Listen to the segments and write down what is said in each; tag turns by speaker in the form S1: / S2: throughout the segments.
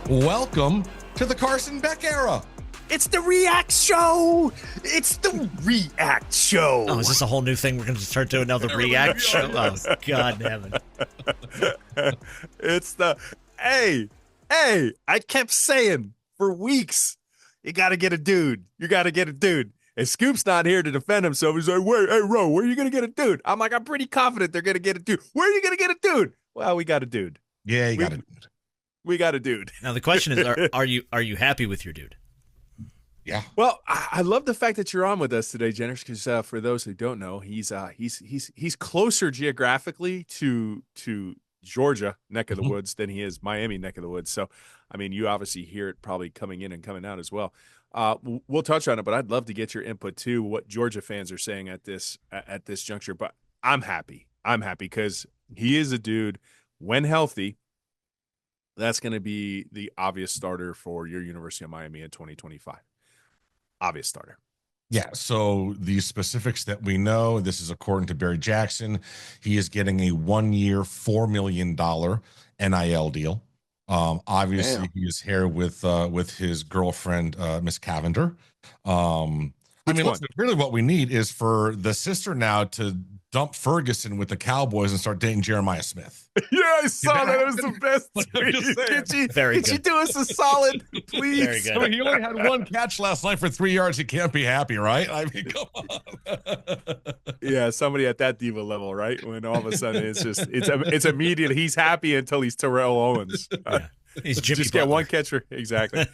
S1: Welcome to the Carson Beck era.
S2: It's the React Show. It's the React Show.
S3: Oh, is this a whole new thing? We're going to start doing now the React Show? Oh, God damn it.
S2: It's the, hey, I kept saying for weeks, you got to get a dude. You got to get a dude. And Scoop's not here to defend himself. He's like, wait, hey, Ro, where are you going to get a dude? I'm like, I'm pretty confident they're going to get a dude. Where are you going to get a dude? Well, we got a dude.
S1: Yeah, you got a dude.
S2: We got a dude.
S3: Now, the question is, are you happy with your dude?
S1: Yeah.
S2: Well, I love the fact that you're on with us today, Jenners, because for those who don't know, he's closer geographically to Georgia neck of the woods than he is Miami neck of the woods. So, I mean, you obviously hear it probably coming in and coming out as well. We'll touch on it, but I'd love to get your input too. What Georgia fans are saying at this juncture. But I'm happy because he is a dude when healthy. That's going to be the obvious starter for your University of Miami in 2025. Obvious starter.
S1: Yeah, so the specifics that we know, this is according to Barry Jackson. He is getting a 1-year, $4 million NIL deal. Obviously,
S2: Damn.
S1: he is here with his girlfriend, Miss Cavender. Listen, really what we need is for the sister now to dump Ferguson with the Cowboys and start dating Jeremiah Smith.
S2: Yeah, I saw that. It was the best. Could you do us a solid, please?
S3: Very good.
S1: I mean, he only had one catch last night for 3 yards. He can't be happy, right? I mean, come on.
S2: Yeah, somebody at that diva level, right? When all of a sudden it's immediate. He's happy until he's Terrell Owens.
S3: He's Jimmy
S2: just
S3: Butler.
S2: get one catcher. Exactly.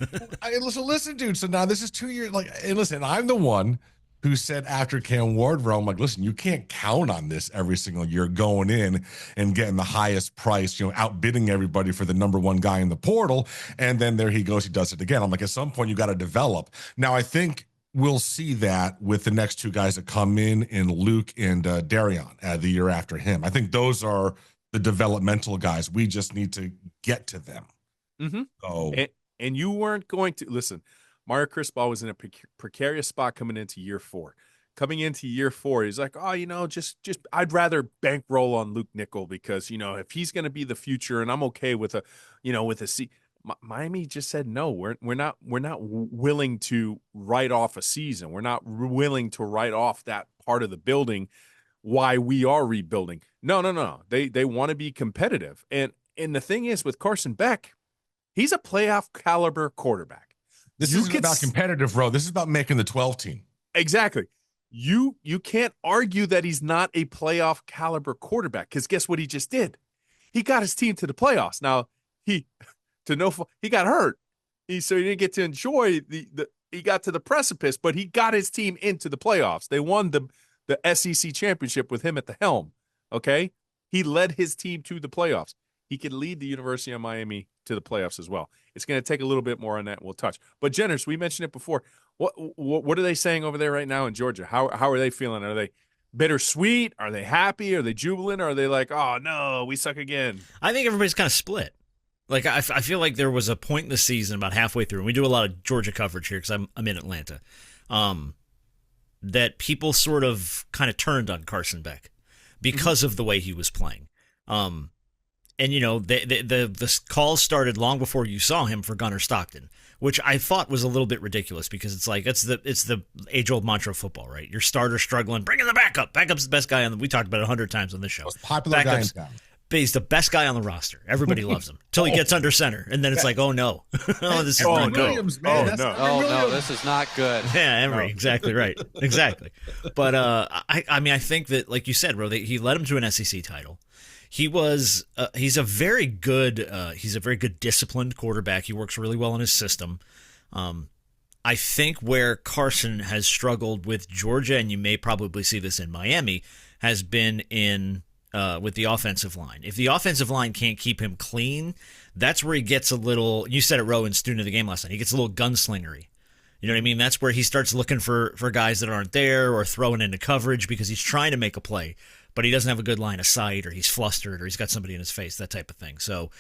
S1: Listen, dude. So now this is 2 years. And listen, I'm the one who said after Cam Ward, I'm like, listen, you can't count on this every single year going in and getting the highest price, outbidding everybody for the number one guy in the portal. And then there he goes, he does it again. I'm like, at some point you got to develop. Now, I think we'll see that with the next two guys that come in Luke and Darion the year after him. I think those are the developmental guys. We just need to get to them.
S2: Mm-hmm.
S1: So,
S2: and you weren't going to listen. Mario Cristobal was in a precarious spot coming into year 4. Coming into year 4, he's like, oh, just I'd rather bankroll on Luke Nickel because, if he's going to be the future and I'm okay with a C. Miami just said, no, we're not willing to write off a season. We're not willing to write off that part of the building why we are rebuilding. No. They want to be competitive. And the thing is with Carson Beck, he's a playoff caliber quarterback.
S1: This isn't about competitive, bro. This is about making the 12 team.
S2: Exactly. You can't argue that he's not a playoff caliber quarterback because guess what he just did? He got his team to the playoffs. Now he got hurt, so he didn't get to enjoy he got to the precipice, but he got his team into the playoffs. They won the SEC championship with him at the helm. Okay, he led his team to the playoffs. He could lead the University of Miami to the playoffs as well. It's going to take a little bit more on that. We'll touch. But Jenners, we mentioned it before. What are they saying over there right now in Georgia? How are they feeling? Are they bittersweet? Are they happy? Are they jubilant? Are they like, oh no, we suck again?
S3: I think everybody's kind of split. Like I feel like there was a point in the season about halfway through, and we do a lot of Georgia coverage here because I'm in Atlanta, that people sort of kind of turned on Carson Beck because of the way he was playing. And, the calls started long before you saw him for Gunnar Stockton, which I thought was a little bit ridiculous because it's like it's the age-old mantra of football, right? Your starter struggling, bring in the backup. Backup's the best guy we talked about it 100 times on this show.
S1: Most popular guy in town.
S3: But he's the best guy on the roster. Everybody loves him until he gets under center, and then it's like, oh no, this is not good.
S1: Williams, man.
S4: No, this is not good.
S3: Yeah, Emery, exactly right, exactly. But I think that, like you said, bro, he led him to an SEC title. He's a very good disciplined quarterback. He works really well in his system. I think where Carson has struggled with Georgia, and you may probably see this in Miami, has been with the offensive line. If the offensive line can't keep him clean, that's where he gets a little, you said it, Rowan, student of the game last night, he gets a little gunslingery. You know what I mean? That's where he starts looking for guys that aren't there or throwing into coverage because he's trying to make a play, but he doesn't have a good line of sight or he's flustered or he's got somebody in his face, that type of thing. So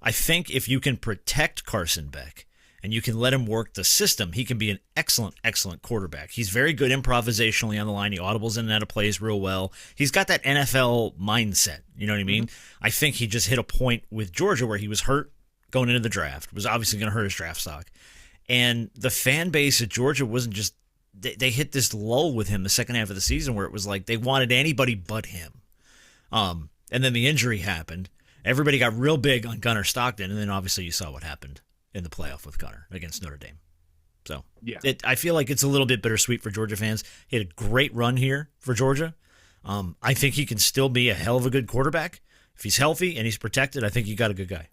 S3: I think if you can protect Carson Beck and you can let him work the system, he can be an excellent, excellent quarterback. He's very good improvisationally on the line. He audibles in and out of plays real well. He's got that NFL mindset. You know what I mean? I think he just hit a point with Georgia where he was hurt going into the draft. It was obviously going to hurt his draft stock. And the fan base at Georgia wasn't just they hit this lull with him the second half of the season where it was like they wanted anybody but him. And then the injury happened. Everybody got real big on Gunnar Stockton, and then obviously you saw what happened in the playoff with Gunnar against Notre Dame. So
S2: yeah,
S3: I feel like it's a little bit bittersweet for Georgia fans. He had a great run here for Georgia. I think he can still be a hell of a good quarterback. If he's healthy and he's protected, I think you got a good guy.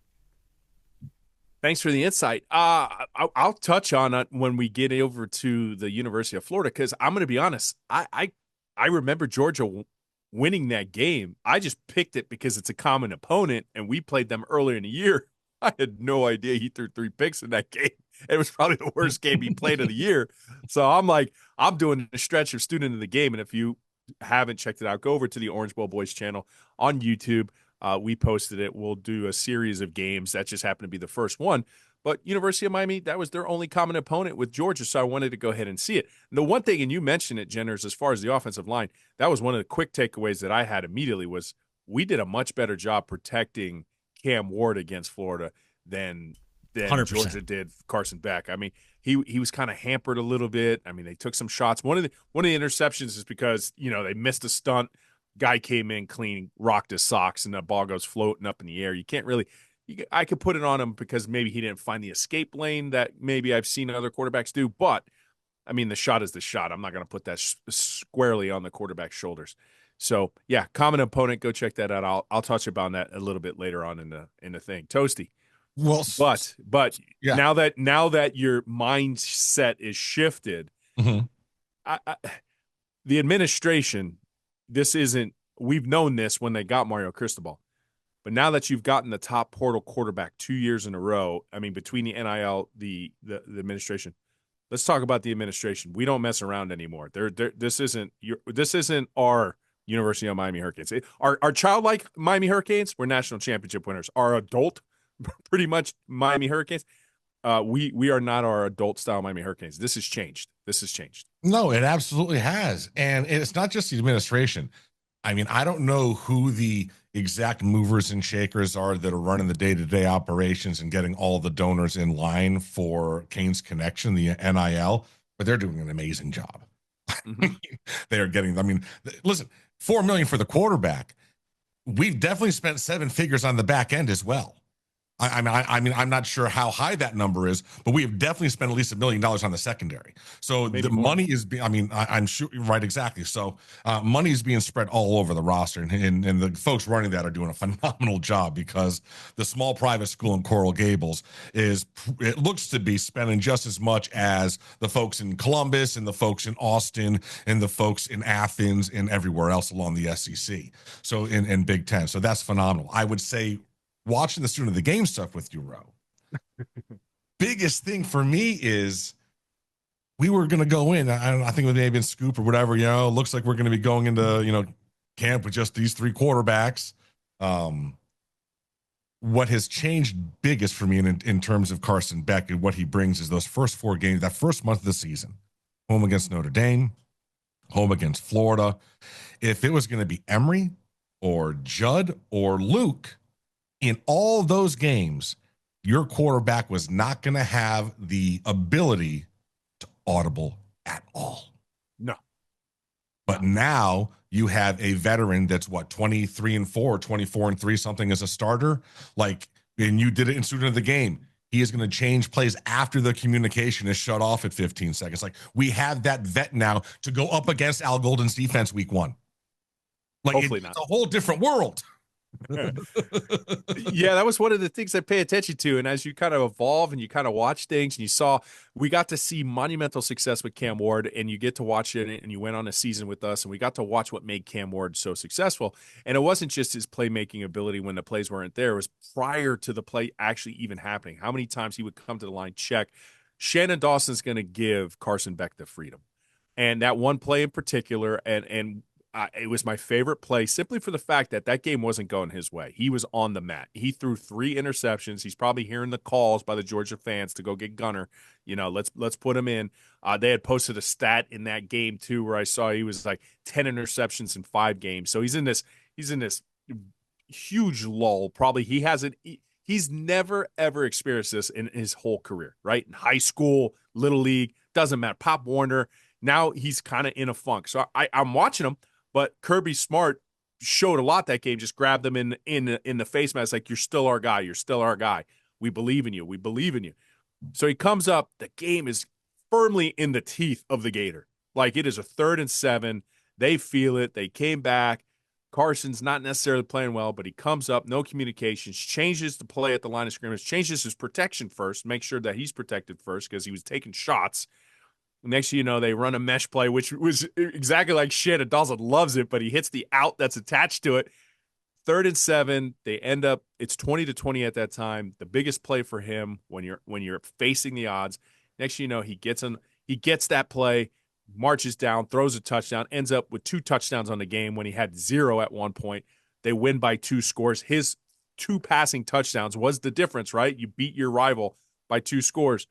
S2: Thanks for the insight. I'll touch on it when we get over to the University of Florida, because I'm going to be honest. I remember Georgia winning that game. I just picked it because it's a common opponent, and we played them earlier in the year. I had no idea he threw 3 picks in that game. It was probably the worst game he played of the year. So I'm like, I'm doing a stretch of student of the game. And if you haven't checked it out, go over to the Orange Bowl Boys channel on YouTube. We posted it. We'll do a series of games. That just happened to be the first one. But University of Miami, that was their only common opponent with Georgia, so I wanted to go ahead and see it. And the one thing, and you mentioned it, Jenners, as far as the offensive line, that was one of the quick takeaways that I had immediately was we did a much better job protecting Cam Ward against Florida than
S3: 100%.
S2: Georgia did Carson Beck. I mean, he was kind of hampered a little bit. I mean, they took some shots. One of the interceptions is because, they missed a stunt. Guy came in clean, rocked his socks, and the ball goes floating up in the air. You can't really I could put it on him because maybe he didn't find the escape lane that maybe I've seen other quarterbacks do. But, I mean, the shot is the shot. I'm not going to put that squarely on the quarterback's shoulders. So, yeah, common opponent. Go check that out. I'll touch upon that a little bit later on in the thing. Toasty.
S1: Well,
S2: but
S1: yeah.
S2: now that your mindset is shifted,
S1: Mm-hmm.
S2: The administration, we've known this when they got Mario Cristobal. But now that you've gotten the top portal quarterback 2 years in a row, I mean, between the NIL, the administration, let's talk about the administration. We don't mess around anymore. This isn't our University of Miami Hurricanes. Our childlike Miami Hurricanes, we're national championship winners. Our adult, pretty much Miami Hurricanes, we are not our adult style Miami Hurricanes. This has changed.
S1: No, it absolutely has. And it's not just the administration. I mean, I don't know who the exact movers and shakers are that are running the day-to-day operations and getting all the donors in line for Canes Connection, the NIL, but they're doing an amazing job.
S2: Mm-hmm.
S1: They are getting, I mean, listen, $4 million for the quarterback. We've definitely spent 7 figures on the back end as well. I mean, I'm not sure how high that number is, but we have definitely spent at least $1 million on the secondary. So
S2: Maybe
S1: the
S2: more.
S1: money is, I'm sure, right, exactly. So money is being spread all over the roster, and the folks running that are doing a phenomenal job because the small private school in Coral Gables it looks to be spending just as much as the folks in Columbus and the folks in Austin and the folks in Athens and everywhere else along the SEC. So in Big Ten. So that's phenomenal. I would say, watching the student of the game stuff with you, Ro, biggest thing for me is we were going to go in. I think it may have been Scoop or whatever, looks like we're going to be going into, camp with just these 3 quarterbacks. What has changed biggest for me in terms of Carson Beck and what he brings is those first 4 games, that first month of the season, home against Notre Dame, home against Florida. If it was going to be Emory or Judd or Luke, in all those games, your quarterback was not going to have the ability to audible at all.
S2: No.
S1: But now you have a veteran that's 23-4, 24-3, something as a starter. And you did it in student of the game. He is going to change plays after the communication is shut off at 15 seconds. We have that vet now to go up against Al Golden's defense week 1.
S2: Hopefully not.
S1: It's a whole different world.
S2: Yeah, that was one of the things I pay attention to. And as you kind of evolve and you kind of watch things, and we got to see monumental success with Cam Ward, and you get to watch it, and you went on a season with us, and we got to watch what made Cam Ward so successful. And it wasn't just his playmaking ability when the plays weren't there. It was prior to the play actually even happening. How many times he would come to the line, check. Shannon Dawson's going to give Carson Beck the freedom. And that one play in particular, and it was my favorite play simply for the fact that game wasn't going his way. He was on the mat. He threw 3 interceptions. He's probably hearing the calls by the Georgia fans to go get Gunner. Let's put him in. They had posted a stat in that game too, where I saw he was 10 interceptions in 5 games. So he's in this huge lull. Probably he hasn't. He's never, ever experienced this in his whole career, right? In high school, little league, doesn't matter. Pop Warner. Now he's kind of in a funk. So I'm watching him, but Kirby Smart showed a lot that game. Just grabbed them in the face mask, like, you're still our guy. You're still our guy. We believe in you. We believe in you. So he comes up. The game is firmly in the teeth of the Gator. Like, it is a 3rd and 7. They feel it. They came back. Carson's not necessarily playing well, but he comes up, no communications, changes the play at the line of scrimmage, changes his protection first, make sure that he's protected first because he was taking shots. Next thing you know, they run a mesh play, which was exactly like shit. Dawson loves it, but he hits the out that's attached to it. 3rd and 7. They end up, it's 20-20 at that time. The biggest play for him when you're facing the odds. Next thing you know, he gets that play, marches down, throws a touchdown, ends up with 2 touchdowns on the game when he had 0 at one point. They win by 2 scores. His 2 passing touchdowns was the difference, right? You beat your rival by 2 scores.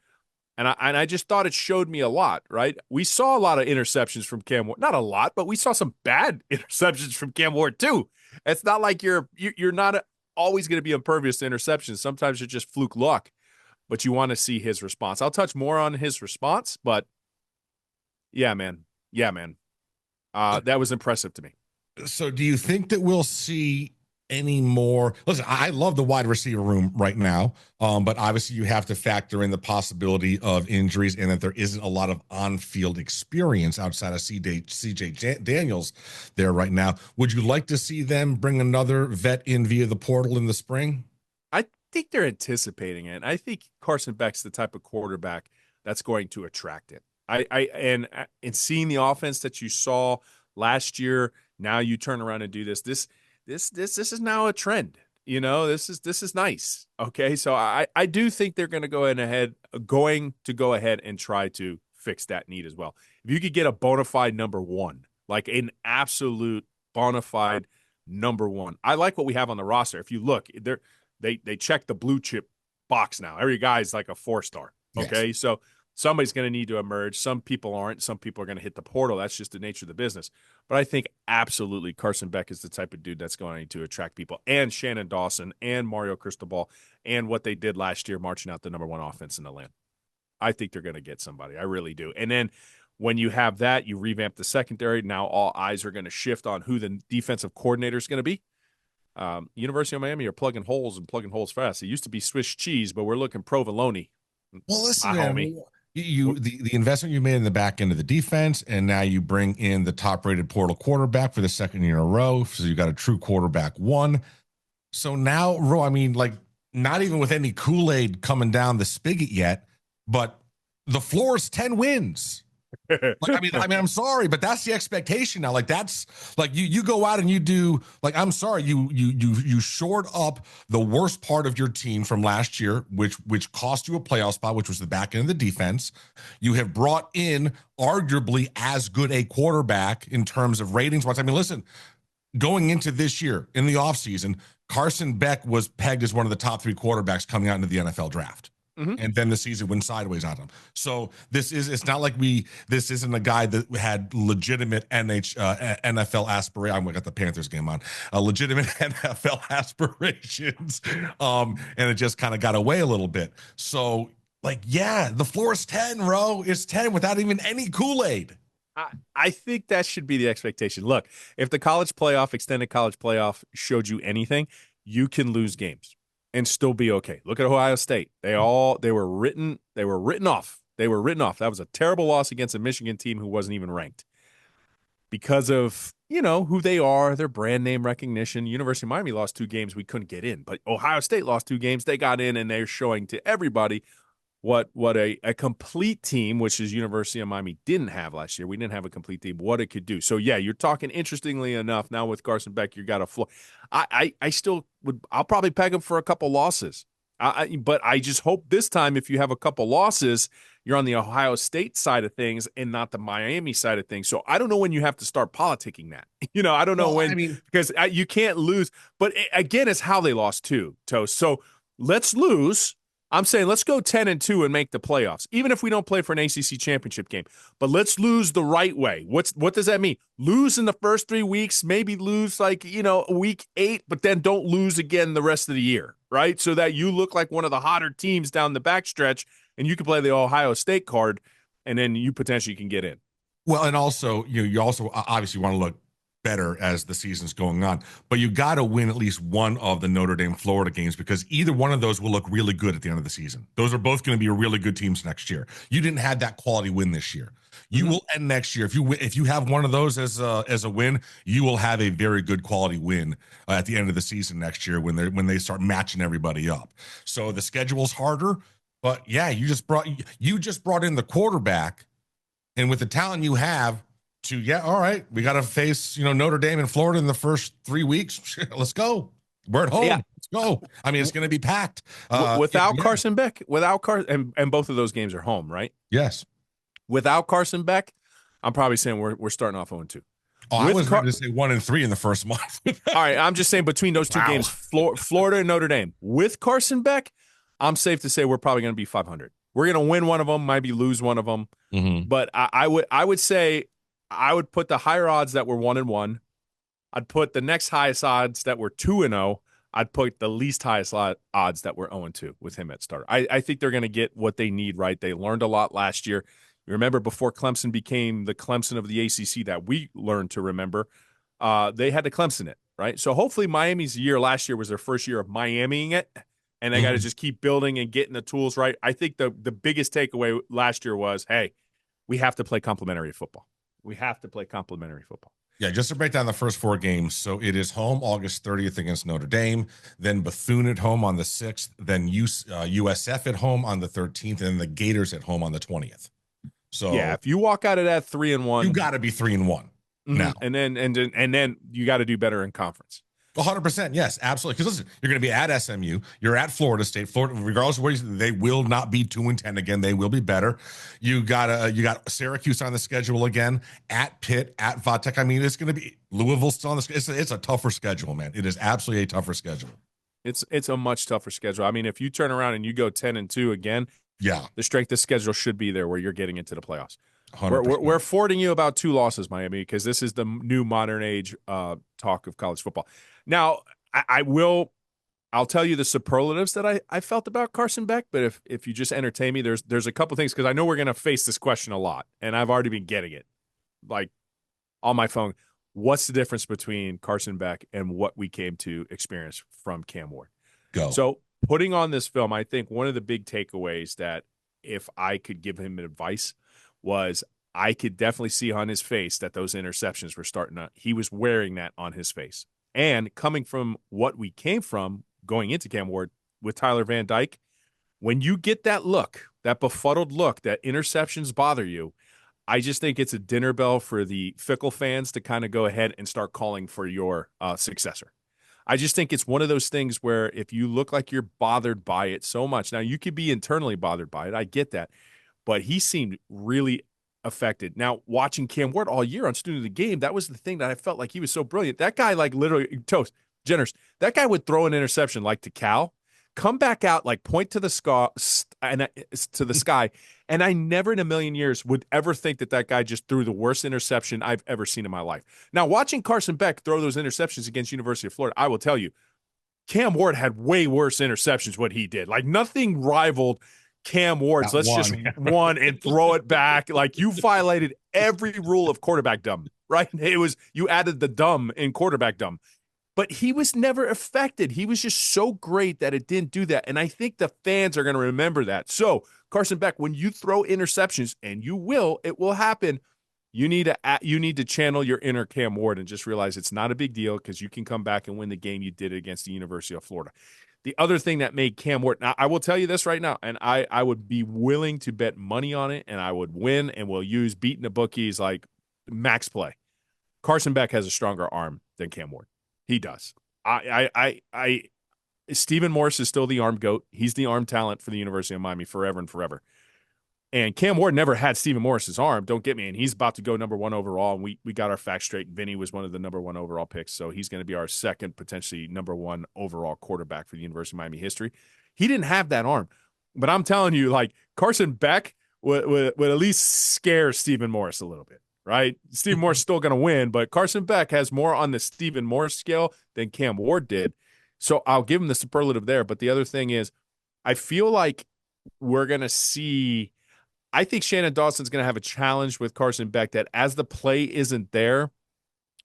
S2: And I just thought it showed me a lot, right? We saw a lot of interceptions from Cam Ward. Not a lot, but we saw some bad interceptions from Cam Ward too. It's not like you're not always going to be impervious to interceptions. Sometimes you're just fluke luck, but you want to see his response. I'll touch more on his response, but yeah, man. That was impressive to me.
S1: So do you think that we'll see any more? Listen, I love the wide receiver room right now, but obviously you have to factor in the possibility of injuries and that there isn't a lot of on-field experience outside of CJ Daniels there right now. Would you like to see them bring another vet in via the portal in the spring?
S2: I think they're anticipating it. I think Carson Beck's the type of quarterback that's going to attract it. And seeing the offense that you saw last year, now you turn around and do this. This is now a trend. You know, this is nice. Okay, so I do think they're going to go ahead and try to fix that need as well. If you could get a bona fide number 1, like an absolute bona fide number 1, I like what we have on the roster. If you look, they check the blue chip box now. Every guy's like a 4-star. Okay, yes. So somebody's going to need to emerge. Some people aren't. Some people are going to hit the portal. That's just the nature of the business. But I think absolutely Carson Beck is the type of dude that's going to attract people. And Shannon Dawson and Mario Cristobal and what they did last year marching out the number 1 offense in the land. I think they're going to get somebody. I really do. And then when you have that, you revamp the secondary. Now all eyes are going to shift on who the defensive coordinator is going to be. University of Miami are plugging holes fast. It used to be Swiss cheese, but we're looking provolone.
S1: Well, listen, man, the investment you made in the back end of the defense, and now you bring in the top-rated portal quarterback for the 2nd year in a row. So you got a true quarterback 1. So now, I mean, like, not even with any Kool-Aid coming down the spigot yet, but the floor is 10 wins. I mean, I'm sorry, but that's the expectation now. Like, that's like you go out and you do, like, I'm sorry, you shored up the worst part of your team from last year, which cost you a playoff spot, which was the back end of the defense. You have brought in arguably as good a quarterback in terms of ratings. I mean, listen, going into this year in the offseason, Carson Beck was pegged as one of the top 3 quarterbacks coming out into the NFL draft. Mm-hmm. And then the season went sideways on him. So it's not like this isn't a guy that had legitimate NFL aspirations. I got the Panthers game on, legitimate NFL aspirations. And it just kind of got away a little bit. So, like, yeah, the floor is 10, Ro. It's 10 without even any Kool-Aid.
S2: I think that should be the expectation. Look, if the extended college playoff showed you anything, you can lose games and still be okay. Look at Ohio State. They were written off. That was a terrible loss against a Michigan team who wasn't even ranked because of, who they are, their brand name recognition. University of Miami lost 2 games. We couldn't get in, but Ohio State lost 2 games. They got in, and they're showing to everybody what a complete team, which is University of Miami, didn't have last year. We didn't have a complete team, what it could do. So, yeah, you're talking, interestingly enough, now with Carson Beck, you got a floor. I'll probably peg him for a couple losses. But I just hope this time, if you have a couple losses, you're on the Ohio State side of things and not the Miami side of things. So I don't know when you have to start politicking that. I don't know because you can't lose. But again, it's how they lost too, Toast. So let's lose. I'm saying let's go 10-2 and make the playoffs, even if we don't play for an ACC championship game. But let's lose the right way. What does that mean? Lose in the first 3 weeks, maybe lose week 8, but then don't lose again the rest of the year, right? So that you look like one of the hotter teams down the backstretch, and you can play the Ohio State card, and then you potentially can get in.
S1: Well, and also, you also obviously want to look better as the season's going on, but you got to win at least one of the Notre Dame Florida games, because either one of those will look really good at the end of the season. Those are both going to be really good teams next year. You didn't have that quality win this year. You will end next year if you have one of those as a win, you will have a very good quality win at the end of the season next year when they start matching everybody up. So the schedule's harder, but yeah, you just brought in the quarterback, and with the talent you have. All right, we got to face Notre Dame and Florida in the first 3 weeks. Let's go. We're at home.
S2: Yeah.
S1: Let's go. I mean, it's going to be packed.
S2: Without Carson Beck, and both of those games are home, right?
S1: Yes.
S2: Without Carson Beck, I'm probably saying we're starting off 0-2.
S1: I was ready to say 1-3 in the first month.
S2: All right, I'm just saying between those two games, Florida and Notre Dame. With Carson Beck, I'm safe to say we're probably going to be 500. We're going to win one of them, maybe lose one of them.
S1: Mm-hmm.
S2: But I would say I would put the higher odds that were 1-1. I'd put the next highest odds that were 2-0. I'd put the least highest odds that were 0-2 with him at starter. I think they're going to get what they need right. They learned a lot last year. You remember before Clemson became the Clemson of the ACC that we learned to remember, they had to Clemson it, right? So hopefully Miami's year last year was their first year of Miamiing it, and they got to just keep building and getting the tools right. I think the biggest takeaway last year was, hey, we have to play complementary football. We have to play complementary football.
S1: Yeah, just to break down the first 4 games. So it is home August 30th against Notre Dame, then Bethune at home on the 6th, then USF at home on the 13th, and the Gators at home on the 20th. So
S2: yeah, if you walk out of that 3-1,
S1: you got to be 3-1 now,
S2: and then you got to do better in conference.
S1: 100%, yes, absolutely. Because listen, you're going to be at SMU, you're at Florida State. Florida, regardless of where they will not be 2-10 again. They will be better. You got Syracuse on the schedule again, at Pitt, at Vatech. I mean, it's going to be Louisville still on the schedule. It's a tougher schedule, man. It is absolutely a tougher schedule.
S2: It's a much tougher schedule. I mean, if you turn around and you go 10-2 again,
S1: yeah,
S2: the strength of schedule should be there where you're getting into the playoffs.
S1: 100%.
S2: We're affording you about 2 losses, Miami, because this is the new modern age talk of college football. Now, I'll tell you the superlatives that I felt about Carson Beck, but if you just entertain me, there's a couple things, because I know we're going to face this question a lot, and I've already been getting it, like on my phone. What's the difference between Carson Beck and what we came to experience from Cam Ward?
S1: Go.
S2: So putting on this film, I think one of the big takeaways that if I could give him advice was I could definitely see on his face that those interceptions were starting to – he was wearing that on his face. And coming from what we came from going into Cam Ward with Tyler Van Dyke, when you get that look, that befuddled look, that interceptions bother you, I just think it's a dinner bell for the fickle fans to kind of go ahead and start calling for your successor. I just think it's one of those things where if you look like you're bothered by it so much, now you could be internally bothered by it. I get that. But he seemed really affected. Now, watching Cam Ward all year on Student of the Game, that was the thing that I felt like he was so brilliant. That guy, like literally, toast, generous. That guy would throw an interception like to Cal, come back out, like point to the sky, and I never in a million years would ever think that guy just threw the worst interception I've ever seen in my life. Now, watching Carson Beck throw those interceptions against University of Florida, I will tell you, Cam Ward had way worse interceptions what he did. Like nothing rivaled Cam Ward's. Let's just one and throw it back. Like you violated every rule of quarterback dumb, right? It was you added the dumb in quarterback dumb. But he was never affected. He was just so great that it didn't do that. And I think the fans are going to remember that. So, Carson Beck, when you throw interceptions, and you will, it will happen, you need to channel your inner Cam Ward and just realize it's not a big deal because you can come back and win the game you did against the University of Florida. The other thing that made Cam Ward, now I will tell you this right now, and I would be willing to bet money on it, and I would win, and we'll use beating the bookies like max play. Carson Beck has a stronger arm than Cam Ward. He does. Stephen Morris is still the arm GOAT. He's the arm talent for the University of Miami forever and forever. And Cam Ward never had Stephen Morris's arm. Don't get me. And he's about to go number 1 overall. And we got our facts straight. Vinny was one of the number 1 overall picks. So he's going to be our second, potentially number 1 overall quarterback for the University of Miami history. He didn't have that arm. But I'm telling you, like Carson Beck would at least scare Stephen Morris a little bit, right? Stephen Morris still going to win, but Carson Beck has more on the Stephen Morris scale than Cam Ward did. So I'll give him the superlative there. But the other thing is, I feel like we're going to see. I think Shannon Dawson's going to have a challenge with Carson Beck that as the play isn't there,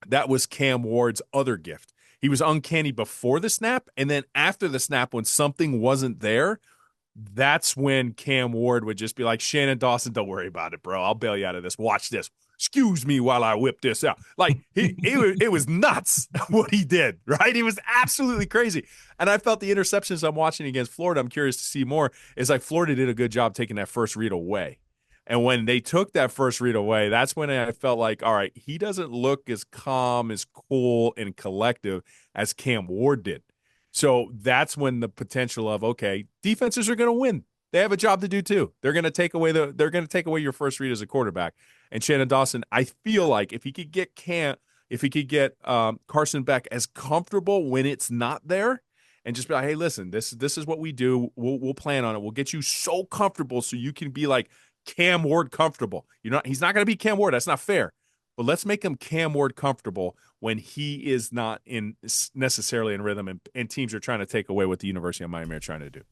S2: that was Cam Ward's other gift. He was uncanny before the snap, and then after the snap, when something wasn't there, that's when Cam Ward would just be like, Shannon Dawson, don't worry about it, bro. I'll bail you out of this. Watch this. Excuse me while I whip this out. Like, it was nuts what he did, right? He was absolutely crazy. And I felt the interceptions I'm watching against Florida, I'm curious to see more, is like Florida did a good job taking that first read away. And when they took that first read away, that's when I felt like, all right, he doesn't look as calm, as cool, and collective as Cam Ward did. So that's when the potential of, okay, defenses are going to win. They have a job to do too. They're going to take away your first read as a quarterback. And Shannon Dawson, I feel like if he could get Carson Beck as comfortable when it's not there, and just be like, hey, listen, this is what we do. We'll plan on it. We'll get you so comfortable so you can be like Cam Ward comfortable. He's not going to be Cam Ward. That's not fair. But let's make him Cam Ward comfortable when he is not necessarily in rhythm, and teams are trying to take away what the University of Miami are trying to do.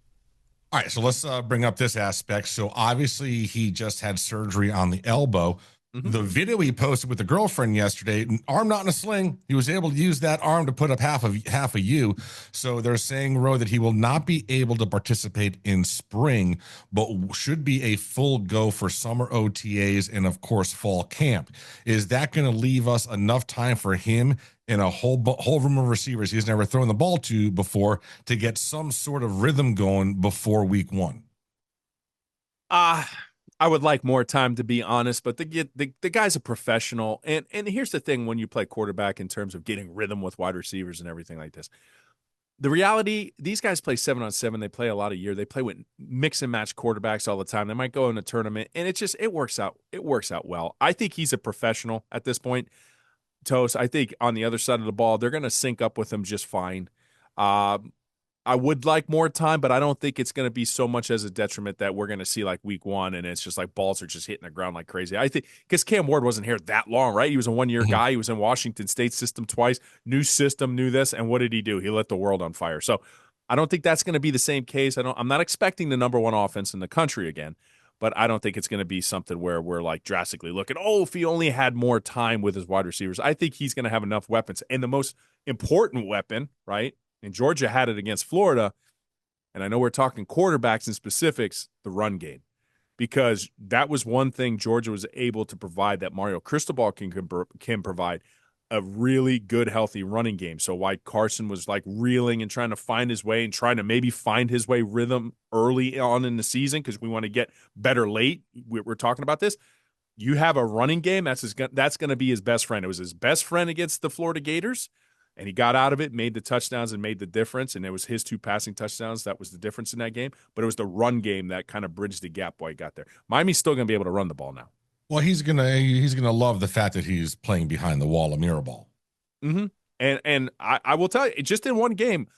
S1: All right, so let's bring up this aspect. So obviously he just had surgery on the elbow. Mm-hmm. The video he posted with the girlfriend yesterday, arm not in a sling. He was able to use that arm to put up half a U. So they're saying, Ro, that he will not be able to participate in spring, but should be a full go for summer OTAs and, of course, fall camp. Is that going to leave us enough time for him and a whole room of receivers he's never thrown the ball to before to get some sort of rhythm going before week one?
S2: I would like more time, to be honest, but the guy's a professional. And here's the thing when you play quarterback in terms of getting rhythm with wide receivers and everything like this. The reality, these guys play 7-on-7. They play a lot of year. They play with mix and match quarterbacks all the time. They might go in a tournament, and it works out. It works out well. I think he's a professional at this point, Toast. I think on the other side of the ball, they're going to sync up with him just fine. I would like more time, but I don't think it's going to be so much as a detriment that we're going to see like week one and it's just like balls are just hitting the ground like crazy. I think because Cam Ward wasn't here that long, right? He was a one-year guy. He was in Washington State system twice, new system, knew this. And what did he do? He lit the world on fire. So I don't think that's going to be the same case. I'm not expecting the number one offense in the country again, but I don't think it's going to be something where we're like drastically looking, if he only had more time with his wide receivers. I think he's going to have enough weapons. And the most important weapon, right? And Georgia had it against Florida, and I know we're talking quarterbacks and specifics, the run game, because that was one thing Georgia was able to provide that Mario Cristobal can provide, a really good, healthy running game. So why Carson was like reeling and trying to find his way and trying to maybe find his way rhythm early on in the season because we want to get better late. We're talking about this. You have a running game, that's going to be his best friend. It was his best friend against the Florida Gators. And he got out of it, made the touchdowns, and made the difference. And it was his 2 passing touchdowns that was the difference in that game. But it was the run game that kind of bridged the gap while he got there. Miami's still going to be able to run the ball now.
S1: Well, he's gonna love the fact that he's playing behind the wall of Mirabal.
S2: Mm-hmm. And I will tell you, just in one game,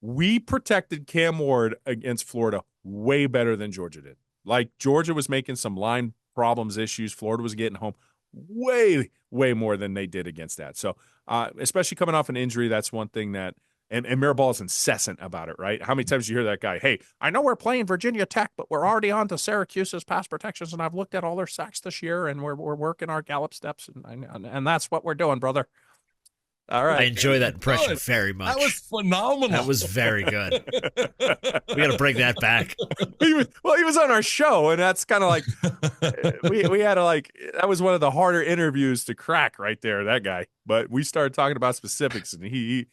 S2: we protected Cam Ward against Florida way better than Georgia did. Like Georgia was making some line problems, issues. Florida was getting home way more than they did against that. So especially coming off an injury, that's one thing that and Mirabal is incessant about it, right? How many times do you hear that guy, hey, I know we're playing Virginia Tech, but we're already on to Syracuse's pass protections, and I've looked at all their sacks this year, and we're working our gallop steps, and that's what we're doing, brother. All right.
S3: I enjoy that impression very much.
S1: That was phenomenal.
S3: That was very good. We got to bring that back.
S2: He was on our show, and that's kind of like we had to that was one of the harder interviews to crack right there, that guy. But we started talking about specifics, and he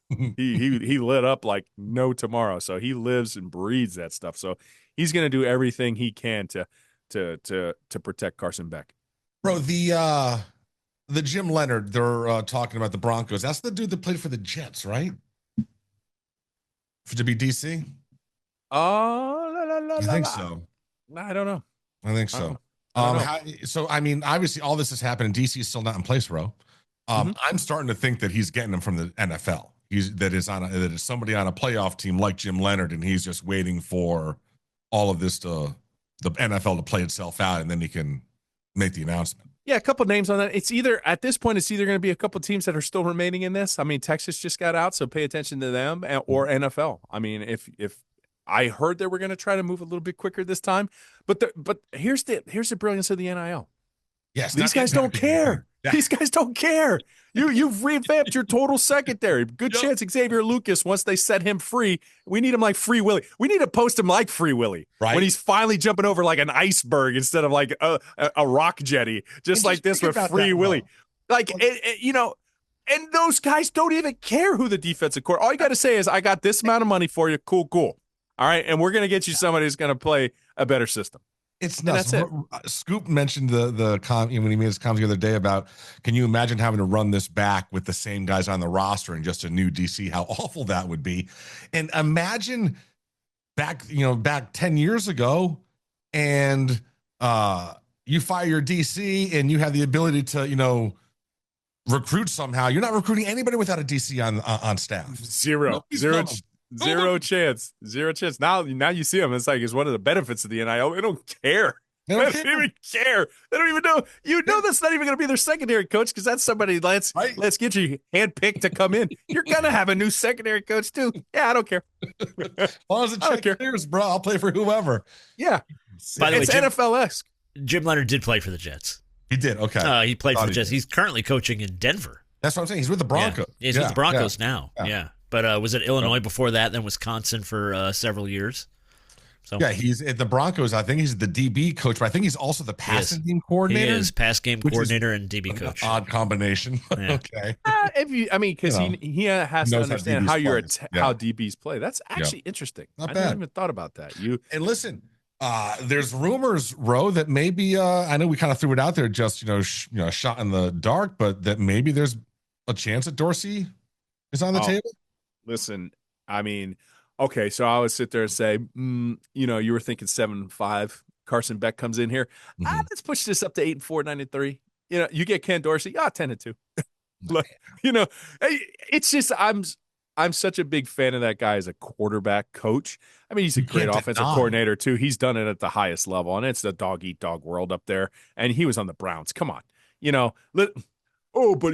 S2: lit up like no tomorrow. So he lives and breathes that stuff. So he's going to do everything he can to protect Carson Beck.
S1: Bro, the Jim Leonard, they're talking about the Broncos. That's the dude that played for the Jets, right? To be DC? I think so.
S2: I don't know.
S1: I think so. So, I mean, obviously, all this has happened, and DC is still not in place, bro. I'm starting to think that he's getting them from the NFL. That is somebody on a playoff team like Jim Leonard, and he's just waiting for all of this to the NFL to play itself out, and then he can make the announcement.
S2: Yeah, a couple names on that. It's either at this point, it's either going to be a couple teams that are still remaining in this. I mean, Texas just got out, so pay attention to them, or NFL. I mean, if I heard they were going to try to move a little bit quicker this time, but here's the brilliance of the NIL.
S1: Yes,
S2: These guys don't care. These guys don't care. You've revamped your total secondary. Good chance Xavier Lucas, once they set him free, we need him like Free Willy. We need to post him like Free Willy when he's finally jumping over like an iceberg instead of like a rock jetty, just like this with Free Willy. Like, and those guys don't even care who the defensive court. All you got to say is, I got this amount of money for you. Cool. All right, and we're going to get you somebody who's going to play a better system.
S1: It's nuts. That's it. Scoop mentioned the when he made his comment the other day about, can you imagine having to run this back with the same guys on the roster and just a new DC? How awful that would be. And imagine back 10 years ago, and you fire your DC and you have the ability to recruit somehow. You're not recruiting anybody without a DC on staff.
S2: Zero chance. Now you see them. It's one of the benefits of the NIL. They don't care. They don't even care. They don't even know. That's not even going to be their secondary coach, because that's somebody let's get you handpicked to come in. You're going to have a new secondary coach too. Yeah, I don't care.
S1: As long as it's clears, bro, I'll play for whoever.
S2: Yeah.
S3: By the way,
S2: NFL-esque.
S3: Jim Leonard did play for the Jets.
S1: He did. Okay.
S3: He played for the Jets. He's currently coaching in Denver.
S1: That's what I'm saying. He's with the Broncos.
S3: Yeah. He's with the Broncos now. Yeah. But was it Illinois before that, then Wisconsin for several years? So
S1: yeah, he's at the Broncos. I think he's the DB coach, but I think he's also the passing game coordinator.
S3: He is pass game coordinator and DB coach.
S1: Odd combination.
S3: Yeah.
S1: Okay.
S2: Because he has to understand how how DBs play. That's actually interesting. I never even thought about that.
S1: And listen, there's rumors, Ro, that maybe I know we kind of threw it out there, just shot in the dark, but that maybe there's a chance that Dorsey is on the table.
S2: Listen, I mean, okay, so I would sit there and say, you were thinking 7-5. Carson Beck comes in here. Let's push this up to 8-4, 9-3. You get Ken Dorsey. 10-2. It's just I'm such a big fan of that guy as a quarterback coach. I mean, he's a great offensive coordinator too. He's done it at the highest level, and it's the dog eat dog world up there. And he was on the Browns. Come on, but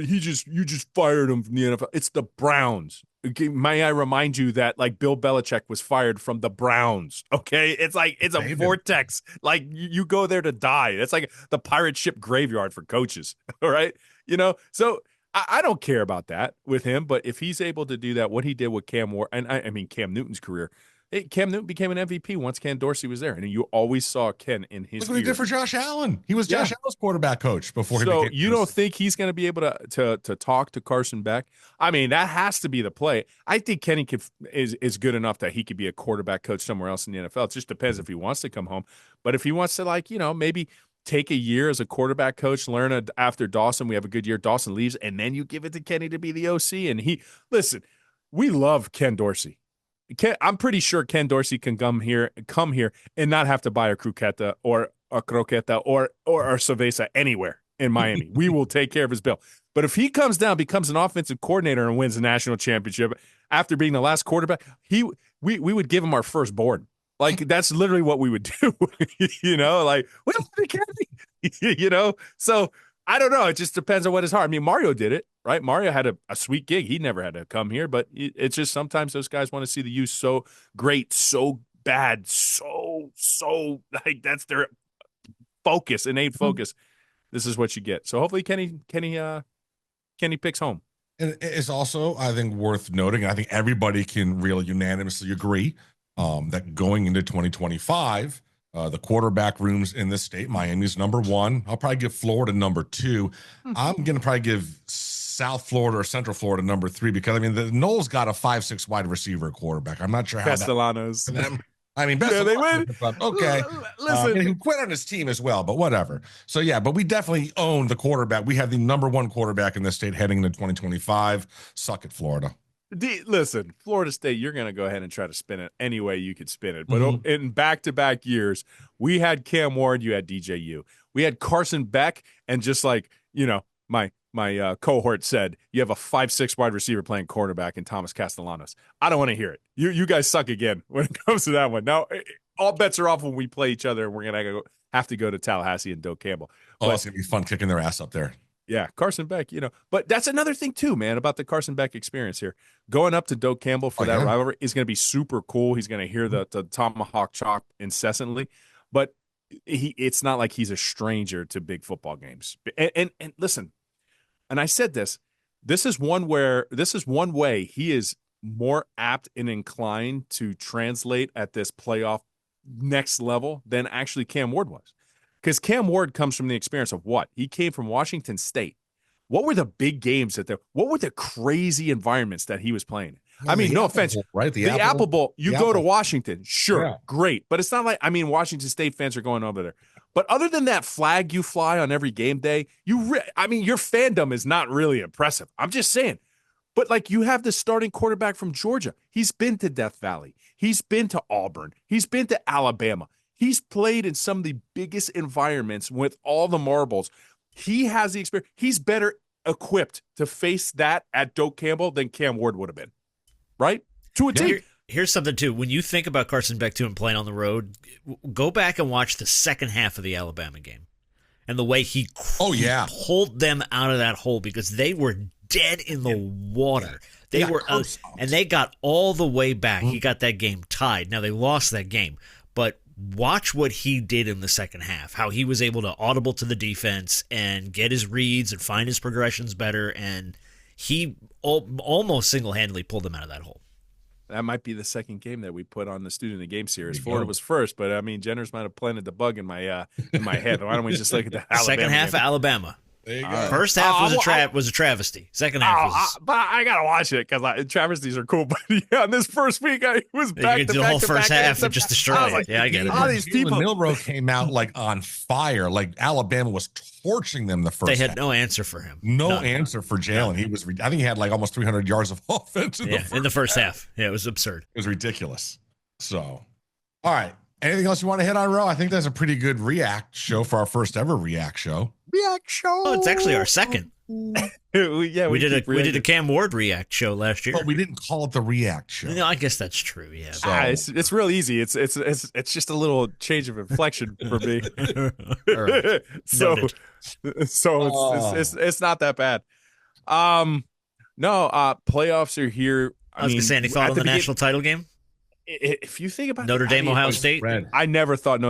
S2: you just fired him from the NFL. It's the Browns. Okay, may I remind you that Bill Belichick was fired from the Browns. Okay, it's a vortex. You go there to die. It's like the pirate ship graveyard for coaches. All right, So I don't care about that with him. But if he's able to do that, what he did with Cam Ward, and I mean Cam Newton's career. Cam Newton became an MVP once Ken Dorsey was there, and you always saw Ken in his.
S1: Look what he did for Josh Allen. He was Josh Allen's quarterback coach before he became. So
S2: you don't think he's going to be able to talk to Carson Beck? I mean, that has to be the play. I think Kenny is good enough that he could be a quarterback coach somewhere else in the NFL. It just depends if he wants to come home. But if he wants to, maybe take a year as a quarterback coach, learn after Dawson, we have a good year. Dawson leaves, and then you give it to Kenny to be the OC. And we love Ken Dorsey. I'm pretty sure Ken Dorsey can come here and not have to buy a croqueta or a croqueta or a cerveza anywhere in Miami. We will take care of his bill. But if he comes down, becomes an offensive coordinator, and wins the national championship after being the last quarterback, we would give him our firstborn. That's literally what we would do. What Kenny? So I don't know. It just depends on what his heart. I mean, Mario did it, right? Mario had a sweet gig. He never had to come here, but it's just sometimes those guys want to see the youth so great, so bad, so that's their focus, innate focus. This is what you get. So hopefully Kenny picks home.
S1: And it's also, I think, worth noting, I think everybody can really unanimously agree that going into 2025, the quarterback rooms in this state, Miami's number one. I'll probably give Florida number two. I'm going to probably give South Florida or Central Florida number three, because, I mean, the Knowles got a 5'6" wide receiver quarterback. I'm not sure how
S2: Castellanos.
S1: I mean,
S2: they win.
S1: Okay.
S2: Listen.
S1: He quit on his team as well, but whatever. So, yeah, but we definitely own the quarterback. We have the number one quarterback in this state heading into 2025. Suck it, Florida.
S2: Listen, Florida State, you're going to go ahead and try to spin it any way you could spin it. But in back-to-back years, we had Cam Ward, you had DJU. We had Carson Beck, and just my cohort said, you have a 5'6" wide receiver playing quarterback in Thomas Castellanos. I don't want to hear it. You guys suck again when it comes to that one. Now, all bets are off when we play each other, and we're gonna have to go to Tallahassee and Doak Campbell.
S1: Oh, it's gonna be fun kicking their ass up there.
S2: Yeah, Carson Beck, but that's another thing too, man, about the Carson Beck experience here. Going up to Doak Campbell for that rivalry is going to be super cool. He's going to hear the tomahawk chop incessantly, but it's not like he's a stranger to big football games. And listen, and I said this is one way he is more apt and inclined to translate at this playoff next level than actually Cam Ward was. Because Cam Ward comes from the experience of what? He came from Washington State. What were the big games what were the crazy environments that he was playing?
S1: Well,
S2: I mean, no offense.
S1: Bowl, right? The
S2: Apple Bowl, you go to Washington, sure,
S1: yeah.
S2: great. But it's not like, Washington State fans are going over there. But other than that flag you fly on every game day, your fandom is not really impressive. I'm just saying. But like you have the starting quarterback from Georgia. He's been to Death Valley. He's been to Auburn. He's been to Alabama. He's played in some of the biggest environments with all the marbles. He has the experience. He's better equipped to face that at Doak Campbell than Cam Ward would have been, right? To a T.
S3: Here's something, too. When you think about Carson Beck, too, and playing on the road, go back and watch the second half of the Alabama game and the way he pulled them out of that hole because they were dead in the water. They were, and they got all the way back. He got that game tied. Now, they lost that game, but watch what he did in the second half, how he was able to audible to the defense and get his reads and find his progressions better, and he almost single-handedly pulled them out of that hole.
S2: That might be the second game that we put on the Student of the Game series. Florida was first, but Jenners might have planted the bug in my head. Why don't we just look at the Alabama
S3: second half
S2: game?
S3: of Alabama?
S1: There you go.
S3: First half was a travesty. Second half was.
S2: But I gotta watch it because travesties are cool. But on this first week, I was back to
S3: the
S2: back
S3: whole
S2: to
S3: first
S2: back
S3: half and just destroy it. Yeah, I get it.
S2: All these people.
S1: Milroe came out like on fire. Like Alabama was torching them the first.
S3: They had
S1: half.
S3: no answer for him.
S1: No answer for Jalen. He was. I think he had like almost 300 yards of offense in the first
S3: half. Yeah, it was absurd.
S1: It was ridiculous. So, all right. Anything else you want to hit on, Ro? I think that's a pretty good react show for our first ever react show.
S3: Oh, it's actually our second. We did a Cam Ward react show last year,
S1: but we didn't call it the react show.
S3: No, I guess that's true. Yeah,
S2: it's real easy. It's just a little change of inflection for me.
S3: Right.
S2: so it's not that bad. Playoffs are here.
S3: I was gonna say, any thought on the national title game?
S2: If you think about
S3: Notre Dame, Ohio State,
S2: I never thought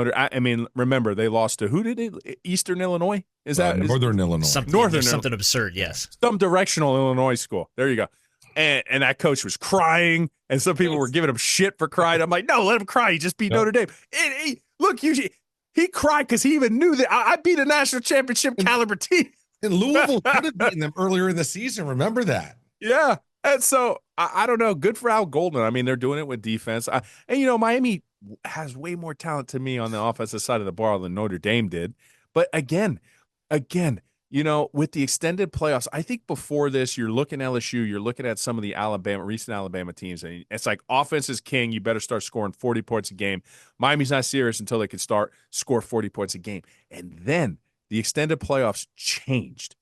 S2: remember they lost to who did it? Eastern Illinois? Is that
S1: Northern Illinois?
S3: Something absurd, yes.
S2: Some directional Illinois school. There you go. And that coach was crying, and some people were giving him shit for crying. I'm like, no, let him cry. He just beat Notre Dame. He cried because he even knew that I beat a national championship caliber team.
S1: And Louisville could have beaten them earlier in the season. Remember that?
S2: Yeah. And so I don't know. Good for Al Golden. I mean, they're doing it with defense. Miami has way more talent to me on the offensive side of the ball than Notre Dame did. But again, with the extended playoffs, I think before this, you're looking at LSU, you're looking at some of the recent Alabama teams, and it's like offense is king. You better start scoring 40 points a game. Miami's not serious until they can score 40 points a game. And then the extended playoffs changed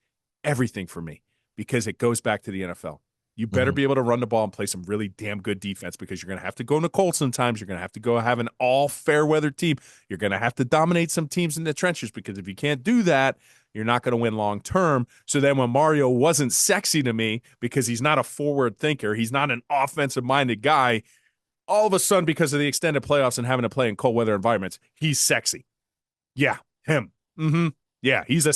S2: everything for me because it goes back to the NFL. You better be able to run the ball and play some really damn good defense because you're going to have to go in the cold sometimes. You're going to have to go have an all fair weather team. You're going to have to dominate some teams in the trenches because if you can't do that, you're not going to win long term. So then when Mario wasn't sexy to me because he's not a forward thinker, he's not an offensive minded guy, all of a sudden because of the extended playoffs and having to play in cold weather environments, he's sexy. Yeah, him. Yeah, he's a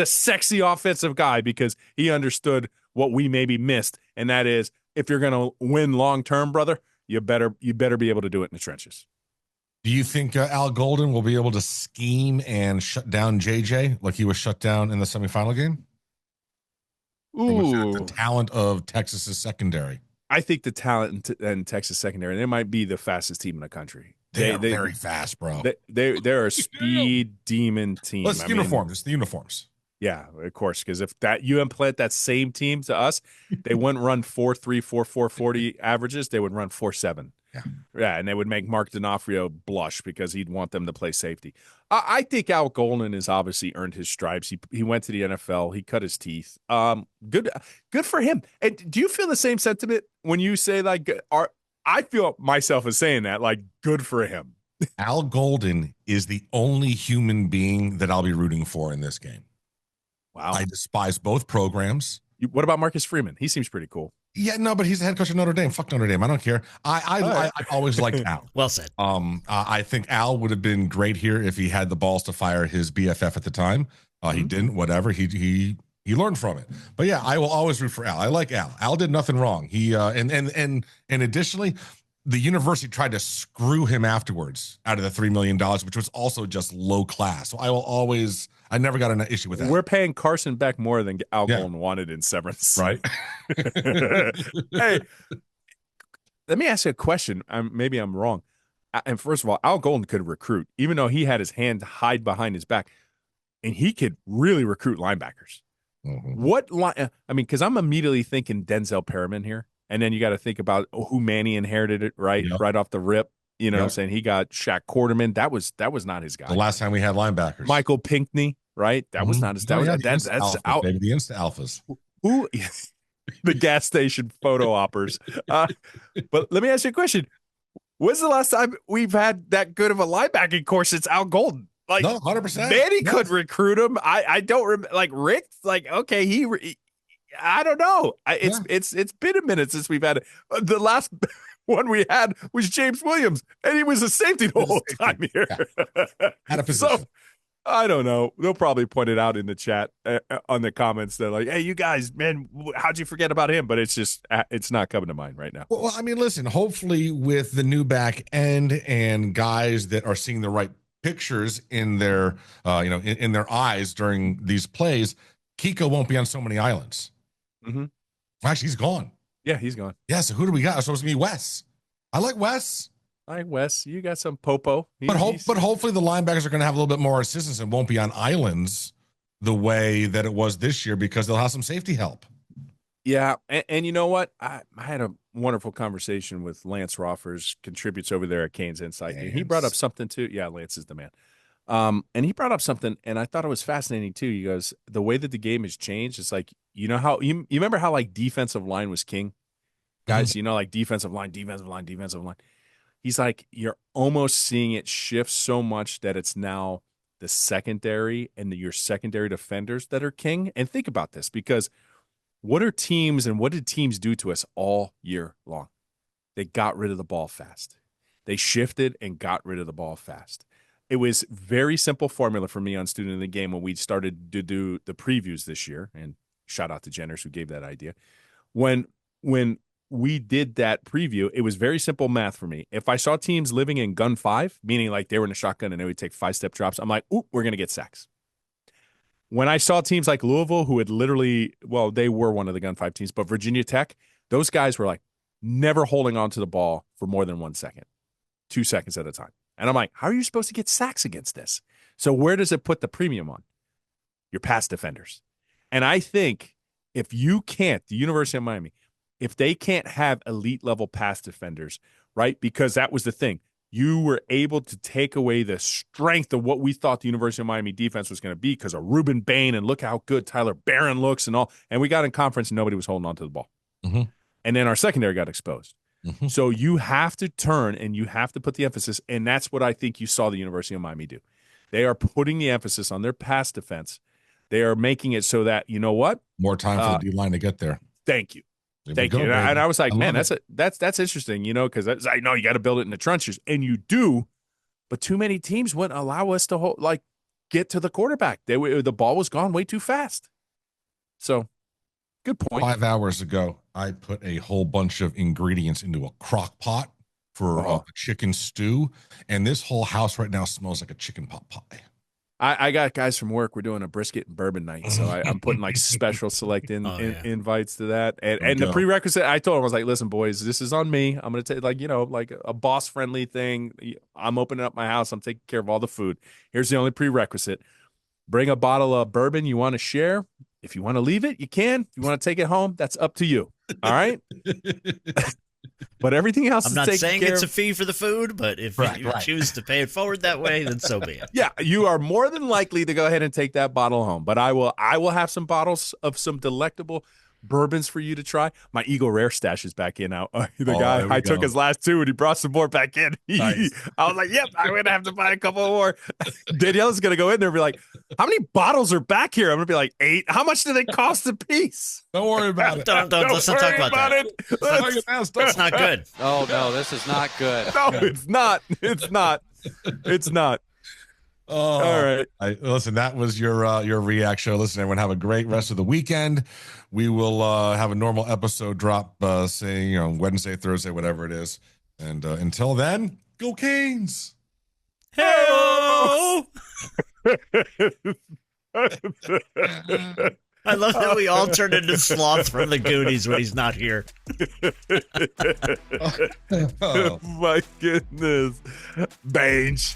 S2: sexy offensive guy because he understood what we maybe missed, and that is if you're going to win long term, brother, you better be able to do it in the trenches.
S1: Do you think Al Golden will be able to scheme and shut down JJ like he was shut down in the semifinal game?
S2: Ooh,
S1: the talent of Texas's secondary.
S2: I think the talent in Texas secondary, they might be the fastest team in the country.
S1: They're very fast, bro.
S2: They're a speed demon team.
S1: It's uniforms. It's the uniforms.
S2: Yeah, of course, because if you implant that same team to us, they wouldn't run 4.3, 4.4 40 averages. They would run 4.7. Yeah, and they would make Mark D'Onofrio blush because he'd want them to play safety. I think Al Golden has obviously earned his stripes. He went to the NFL. He cut his teeth. Good for him. And do you feel the same sentiment when you say I feel myself as saying that, like, good for him.
S1: Al Golden is the only human being that I'll be rooting for in this game.
S2: Wow.
S1: I despise both programs.
S2: What about Marcus Freeman? He seems pretty cool.
S1: Yeah, no, but he's the head coach of Notre Dame. Fuck Notre Dame. I don't care. I always liked Al.
S3: Well said.
S1: I think Al would have been great here if he had the balls to fire his BFF at the time. He didn't. Whatever. He learned from it. But yeah, I will always root for Al. I like Al. Al did nothing wrong. He and additionally, the university tried to screw him afterwards out of the $3 million, which was also just low class. So I never got an issue with that.
S2: We're paying Carson Beck more than Al Golden wanted in severance.
S1: Right.
S2: Hey, let me ask you a question. Maybe I'm wrong. And first of all, Al Golden could recruit, even though he had his hand hide behind his back, and he could really recruit linebackers. What line? I mean, because I'm immediately thinking Denzel Perriman here. And then you got to think about who Manny inherited it right off the rip. You know what I'm saying? He got Shaq Quarterman. That was not his guy.
S1: The last time we had linebackers.
S2: Michael Pinkney, right? That was not his. That's
S1: out. Baby, the Insta Alphas.
S2: Who? The gas station photo oppers. But let me ask you a question. When's the last time we've had that good of a linebacking course since Al Golden? Like,
S1: no, 100%.
S2: Manny could recruit him. I don't remember. Like Rick, like, okay, he I don't know. It's been a minute since we've had it. The last one we had was James Williams, and he was a safety the whole time here.
S1: Had a position.
S2: So I don't know. They'll probably point it out in the chat on the comments. They're like, "Hey, you guys, man, how'd you forget about him?" But it's not coming to mind right now.
S1: Well, I mean, listen. Hopefully, with the new back end and guys that are seeing the right pictures in their, in their eyes during these plays, Kiko won't be on so many islands. Actually, he's gone.
S2: Yeah, he's gone.
S1: Yeah, so who do we got? So it's going to be Wes. I like Wes.
S2: All right, Wes, you got some Popo.
S1: But hopefully the linebackers are going to have a little bit more assistance and won't be on islands the way that it was this year because they'll have some safety help.
S2: Yeah, and you know what? I had a wonderful conversation with Lance Roffers, contributes over there at Canes Insight. And he brought up something too. Yeah, Lance is the man. And he brought up something, and I thought it was fascinating too. He goes, the way that the game has changed, it's like, you know how you remember how like defensive line was king? Guys, like defensive line. He's like, you're almost seeing it shift so much that it's now the secondary and your secondary defenders that are king. And think about this, because what did teams do to us all year long? They got rid of the ball fast. They shifted and got rid of the ball fast. It was very simple formula for me on Student of the Game when we started to do the previews this year. And shout out to Jenners who gave that idea. When we did that preview, it was very simple math for me. If I saw teams living in gun 5, meaning like they were in a shotgun and they would take 5-step drops, I'm like, ooh, we're going to get sacks. When I saw teams like Louisville, who had literally, well, they were one of the gun 5 teams, but Virginia Tech, those guys were like never holding on to the ball for more than 1 second, 2 seconds at a time. And I'm like, how are you supposed to get sacks against this? So where does it put the premium on? Your pass defenders. And I think if you can't, the University of Miami, if they can't have elite level pass defenders, right? Because that was the thing. You were able to take away the strength of what we thought the University of Miami defense was going to be because of Ruben Bain and look how good Tyler Barron looks and all. And we got in conference and nobody was holding on to the ball. And then our secondary got exposed. So you have to turn and you have to put the emphasis. And that's what I think you saw the University of Miami do. They are putting the emphasis on their pass defense. They are making it so that, you know what?
S1: More time for the D-line to get there.
S2: Thank you. Thank you. And I was like, man, that's interesting, because I know you got to build it in the trenches, and you do, but too many teams wouldn't allow us to get to the quarterback. The ball was gone way too fast. So, good point.
S1: 5 hours ago, I put a whole bunch of ingredients into a crock pot for a chicken stew, and this whole house right now smells like a chicken pot pie.
S2: I got guys from work. We're doing a brisket and bourbon night, so I'm putting like special select invites to that. And the prerequisite, I told them, I was like, "Listen, boys, this is on me. I'm going to take like a boss friendly thing. I'm opening up my house. I'm taking care of all the food. Here's the only prerequisite: bring a bottle of bourbon you want to share. If you want to leave it, you can. If you want to take it home, that's up to you. All right." But everything else
S3: I'm not saying it's a fee for the food, but if you choose to pay it forward that way, then so be it.
S2: Yeah, you are more than likely to go ahead and take that bottle home. But I will have some bottles of some delectable bourbons for you to try. My Eagle Rare stash is back in now. The
S1: there
S2: guy
S1: we
S2: I took
S1: go.
S2: his last 2 and he brought some more back in.
S1: Nice.
S2: I was like, yep, I'm gonna have to buy a couple more. Danielle's gonna go in there and be like, how many bottles are back here? I'm gonna be like 8. How much do they cost a piece?
S1: Don't worry about it.
S3: Don't let's not talk about that. That's not good.
S4: Oh, no, this is not good.
S2: No, it's not. It's not. It's not.
S1: Oh,
S2: All right.
S1: Listen, that was your React show. Listen, everyone, have a great rest of the weekend. We will have a normal episode drop, say, Wednesday, Thursday, whatever it is. And until then, go Canes.
S3: Hey! I love that we all turned into Sloth from the Goonies when he's not here.
S1: Oh.
S2: My goodness. Bange.